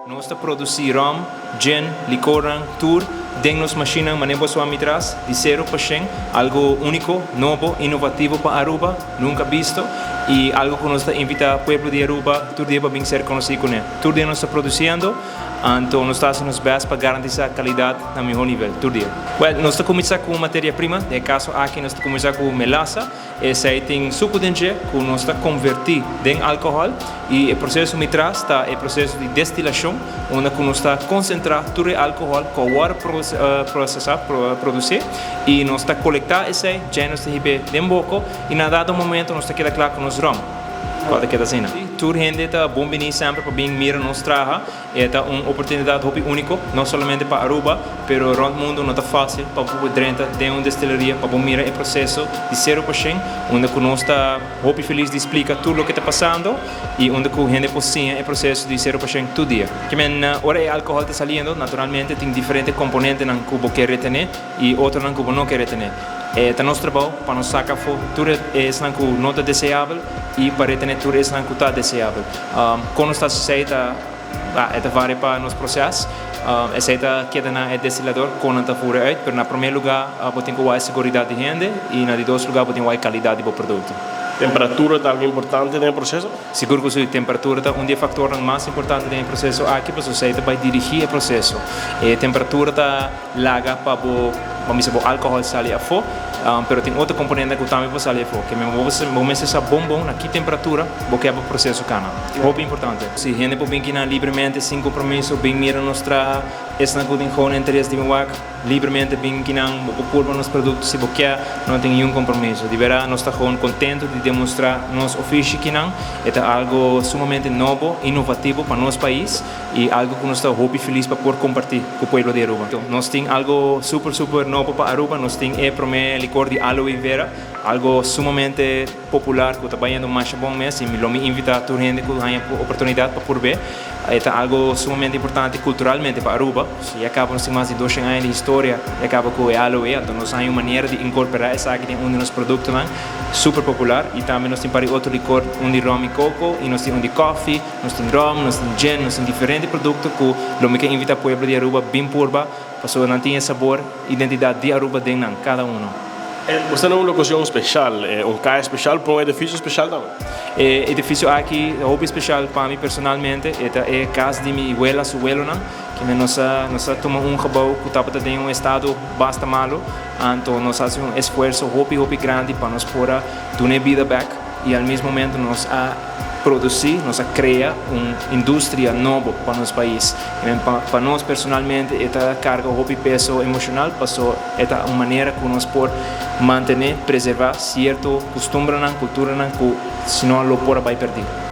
Nós produzimos rum, gin, licor, tour, dentro máquinas manejamos suami atrás, de 0%, algo único, novo, inovativo para Aruba, nunca visto, e algo que nós invita o povo de Aruba, todo dia para vir ser conhecido com ele. Todo dia nós estamos produzindo, então nós estamos fazendo o best para garantir a qualidade no melhor nível, todo dia. Nós estamos começando com matéria-prima, no caso aqui nós estamos começando com melaça, esse aí tem suco de enche, que nós estamos convertindo em álcool, e o processo me traz o processo de destilação, onde nós estamos concentrando todo o álcool com o ar processar, produzir, e nós estamos coletando esse aí, já nós estamos de boca, e na dado momento nós estamos claro com nós rum. Qual é que é a cena? Tour gente está bom venir sempre para vir mirar nos traja, é uma oportunidade única, não somente para Aruba, mas no mundo não está fácil para poder dentro de uma destilaria para mirar o processo de 0%, onde nós está feliz de explicar tudo o que está passando e onde a gente pode o processo de 0% todo dia. Que agora o álcool está saindo, naturalmente tem diferentes componentes que você quer reter e outros que você não quer reter. É nosso trabalho para nos sacar fora tudo isso que não está desejável e para reter tudo isso que está desejável. Quando está sucesso, é vários para nos processos. Essa queda na destilador quando está fora aí, mas na primeiro lugar você tem que a segurança de gente e na de dois lugar você tem a qualidade do produto. Temperatura é algo importante no processo? Seguro que a temperatura é um dos fatores mais importantes no processo aqui, porque você vai dirigir o processo. A temperatura está larga para o álcool sair a fora, mas tem outra componente que também pode sair a fora, que você está bom na temperatura, porque é o processo cana. É importante. Se a gente pode vir livremente, sem compromisso, vir mirar nossa essa não tem interesse de me livremente vir aqui por nos produtos se você não tem nenhum compromisso. De verdade, nós estamos contentes de demonstrar nosso ofício aqui. É algo sumamente novo, inovativo para nosso país e algo que nós estamos felizes para poder compartilhar com o povo de Aruba. Então, nós temos algo super novo para Aruba. Nós temos o primeiro licor de aloe vera, algo sumamente popular que está indo mais bom mês e me invita a toda gente que tem a oportunidade para poder ver. É algo sumamente importante culturalmente para Aruba. Se acaba com mais de 200 anos de história, acaba com o aloe, então nós temos uma maneira de incorporar essa aqui em um dos produtos super popular e também nós temos outro licor, um de rum e coco, e nós temos um de coffee, nós temos rum, nós temos gin, nós temos diferentes produtos que o que invita o povo de Aruba bem purba, para não ter sabor, identidade de Aruba dentro cada um. Você tem uma locação especial, um carro especial para um edifício especial também? O edifício aqui é muito especial para mim personalmente, é a casa de minha abuela, que nós tomamos um cabal que estava em um estado bastante malo, então nós fazemos um esforço muito grande para nos pôr a vida back e ao mesmo momento nós produzir, nós criar uma indústria nova para nosso país. Para nós personalmente, esta carga de peso emocional passou uma maneira que nós podemos manter, preservar certo costume, cultura que senão o vai perder.